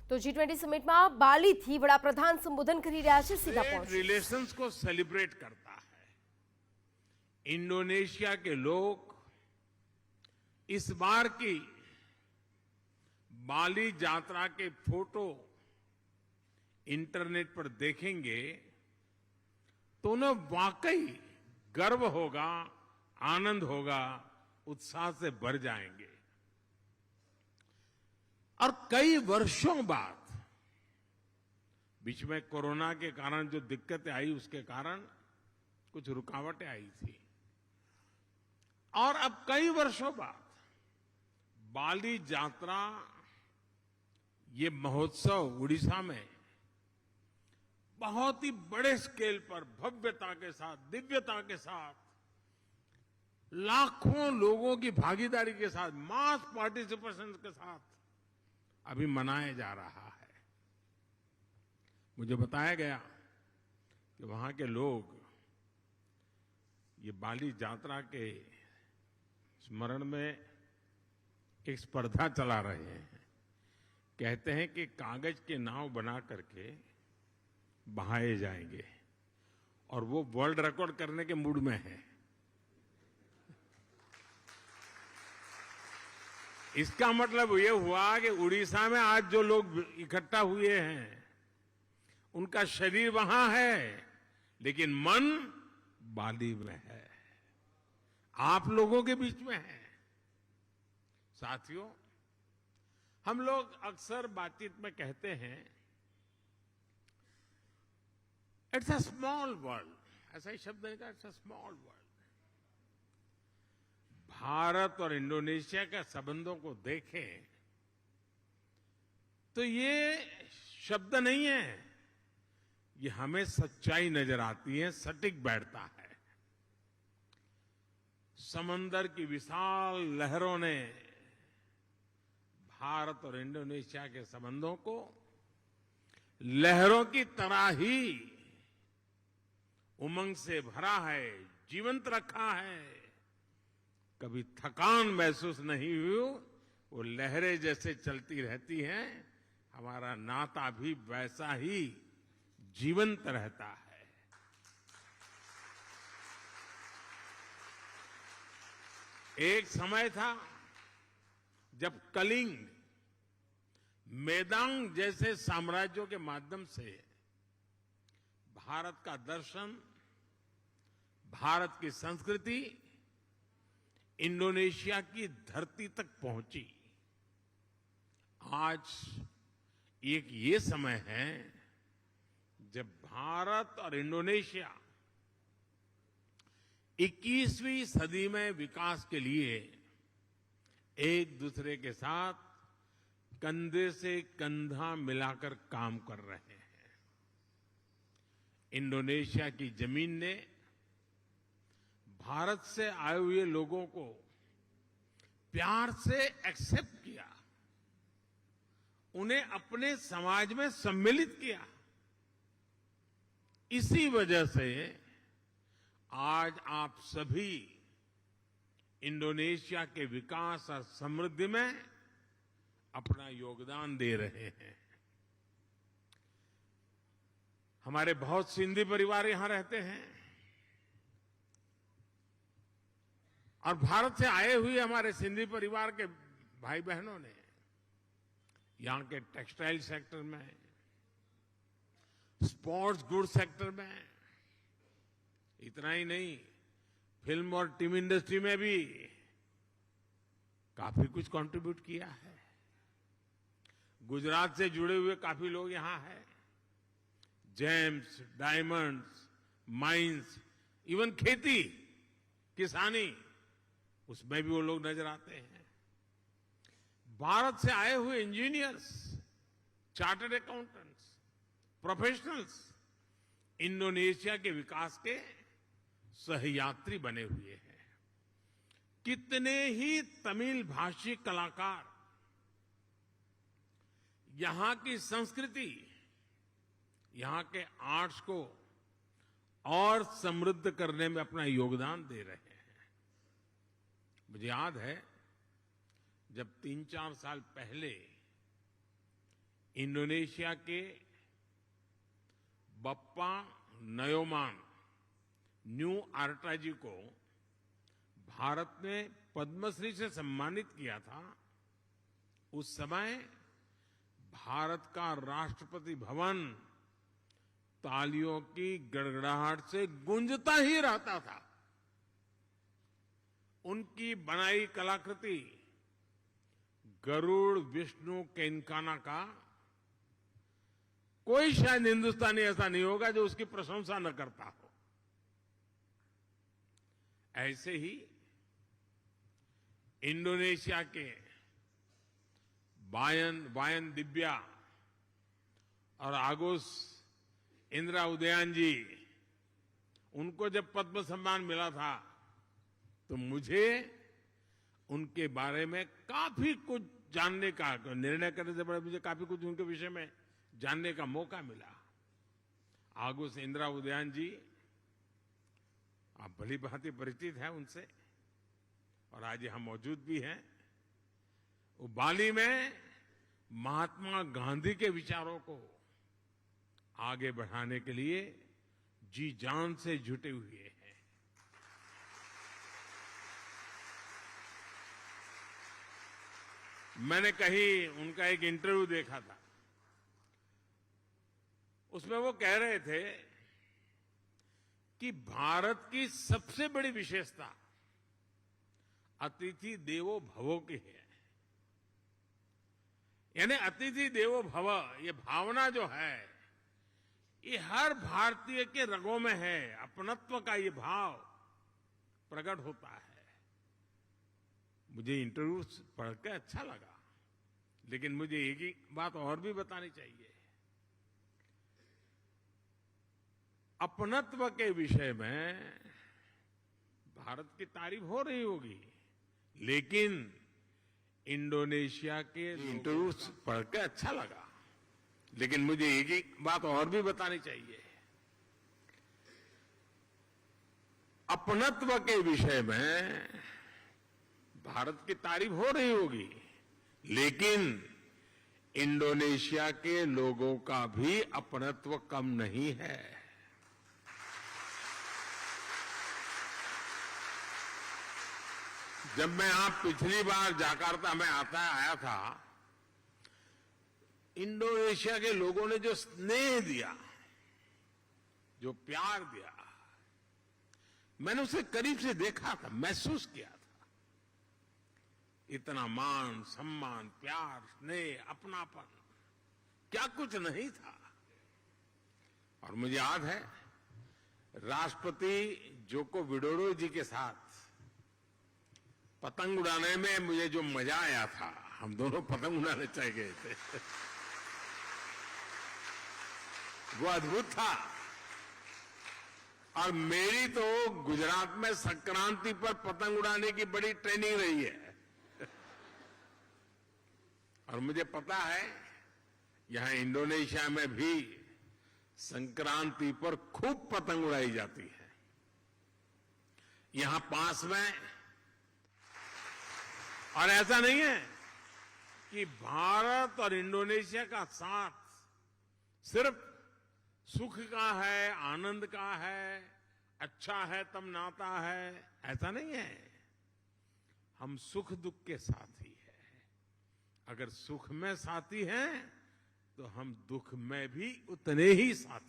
તો G20 સમિટમાં બાલીથી વડાપ્રધાન સંબોધન કરી રહ્યા છે. સીધા પહોંચ रिलेशंस को सेलिब्रेट करता है. इंडोनेशिया के लोग इस बार की बाली यात्रा के फोटो इंटरनेट पर देखेंगे तो उन्हें वाकई गर्व होगा, आनंद होगा, उत्साह से भर जाएंगे. और कई वर्षों बाद बीच में कोरोना के कारण जो दिक्कतें आई उसके कारण कुछ रुकावटें आई थी और अब कई वर्षों बाद बाली यात्रा ये महोत्सव उड़ीसा में बहुत ही बड़े स्केल पर भव्यता के साथ, दिव्यता के साथ, लाखों लोगों की भागीदारी के साथ, मास पार्टिसिपेशन के साथ अभी मनाया जा रहा है. मुझे बताया गया कि वहां के लोग ये बाली यात्रा के स्मरण में एक स्पर्धा चला रहे हैं. कहते हैं कि कागज के नाव बना करके बहाए जाएंगे और वो वर्ल्ड रिकॉर्ड करने के मूड में है. इसका मतलब ये हुआ कि उड़ीसा में आज जो लोग इकट्ठा हुए हैं उनका शरीर वहां है लेकिन मन बाली में है, आप लोगों के बीच में है. साथियों, हम लोग अक्सर बातचीत में कहते हैं इट्स अ स्मॉल वर्ल्ड, ऐसा ही शब्द नहीं, it's a small world. Bharat और इंडोनेशिया के संबंधों को देखें तो ये शब्द नहीं है, ये हमें सच्चाई नजर आती है, सटीक बैठता है. समंदर की विशाल लहरों ने भारत और इंडोनेशिया के संबंधों को लहरों की तरह ही उमंग से भरा है, जीवंत रखा है. कभी थकान महसूस नहीं हुई, वो लहरें जैसे चलती रहती हैं, हमारा नाता भी वैसा ही जीवंत रहता है. एक समय था जब कलिंग, मेदांग जैसे साम्राज्यों के माध्यम से भारत का दर्शन, भारत की संस्कृति इंडोनेशिया की धरती तक पहुंची. आज एक ये समय है जब भारत और इंडोनेशिया 21वीं सदी में विकास के लिए एक दूसरे के साथ कंधे से कंधा मिलाकर काम कर रहे हैं. इंडोनेशिया की जमीन ने भारत से आए हुए लोगों को प्यार से एक्सेप्ट किया, उन्हें अपने समाज में सम्मिलित किया. इसी वजह से आज आप सभी इंडोनेशिया के विकास और समृद्धि में अपना योगदान दे रहे हैं. हमारे बहुत सिंधी परिवार यहां रहते हैं और भारत से आए हुए हमारे सिंधी परिवार के भाई बहनों ने यहां के टेक्सटाइल सेक्टर में, स्पोर्ट्स गुड सेक्टर में, इतना ही नहीं, फिल्म और टीवी इंडस्ट्री में भी काफी कुछ कंट्रीब्यूट किया है. गुजरात से जुड़े हुए काफी लोग यहां हैं. जेम्स, डायमंड्स, माइंस, इवन खेती, किसानी, उसमें भी वो लोग नजर आते हैं. भारत से आए हुए engineers, chartered accountants, professionals Indonesia के विकास के सहयात्री बने हुए हैं. कितने ही तमिल भाषी कलाकार यहां की संस्कृति, यहां के आर्ट्स को और समृद्ध करने में अपना योगदान दे रहे हैं. मुझे याद है जब 3-4 साल पहले इंडोनेशिया के बप्पा नयोमान न्यू आर्टा जी को भारत ने पद्मश्री से सम्मानित किया था। उस समय भारत का राष्ट्रपति भवन तालियों की गड़गड़ाहट से गूंजता ही रहता था। उनकी बनाई कलाकृति गरुड़ विष्णु केनकाना का कोई शायद हिंदुस्तानी ऐसा नहीं होगा जो उसकी प्रशंसा न करता हो। ऐसे ही इंडोनेशिया के वायन दिव्या और आगोस इंदिरा उदयन जी, उनको जब पद्म सम्मान मिला था तो मुझे उनके बारे में काफी कुछ जानने का, निर्णय करने से पहले मुझे काफी कुछ उनके विषय में जानने का मौका मिला। आगोस इंदिरा उदयन जी, आप भली भांति परिचित हैं उनसे और आज यहां मौजूद भी हैं। वो बाली में महात्मा गांधी के विचारों को आगे बढ़ाने के लिए जी जान से जुटे हुए हैं। मैंने कहीं उनका एक इंटरव्यू देखा था, उसमें वो कह रहे थे कि भारत की सबसे बड़ी विशेषता अतिथि देवो भव की है। यानी अतिथि देवो भव, ये भावना जो है ये हर भारतीय के रगों में है। अपनत्व का ये भाव प्रकट होता है। मुझे इंटरव्यू पढ़ के अच्छा लगा, लेकिन मुझे एक ही बात और भी बतानी चाहिए। अपनत्व के विषय में भारत की तारीफ हो रही होगी, लेकिन इंडोनेशिया के इंटरव्यू पढ़ के अच्छा लगा, लेकिन मुझे एक ही बात और भी बतानी चाहिए। अपनत्व के विषय में भारत की तारीफ हो रही होगी, लेकिन इंडोनेशिया के लोगों का भी अपनत्व कम नहीं है। जब मैं यहां पिछली बार जाकार्ता में आया था, इंडोनेशिया के लोगों ने जो स्नेह दिया, जो प्यार दिया, मैंने उसे करीब से देखा था, महसूस किया था। इतना मान सम्मान, प्यार, स्नेह, अपनापन, क्या कुछ नहीं था। और मुझे याद है राष्ट्रपति जोको विडोडो जी के साथ पतंग उड़ाने में मुझे जो मजा आया था, हम दोनों पतंग उड़ाने चले गए थे, वो अद्भुत था। और मेरी तो गुजरात में संक्रांति पर पतंग उड़ाने की बड़ी ट्रेनिंग रही है। और मुझे पता है यहां इंडोनेशिया में भी संक्रांति पर खूब पतंग उड़ाई जाती है। यहां पास में, और ऐसा नहीं है कि भारत और इंडोनेशिया का साथ सिर्फ सुख का है, आनंद का है, अच्छा है तब नाता है, ऐसा नहीं है। हम सुख दुख के साथी हैं। अगर सुख में साथी हैं तो हम दुख में भी उतने ही साथी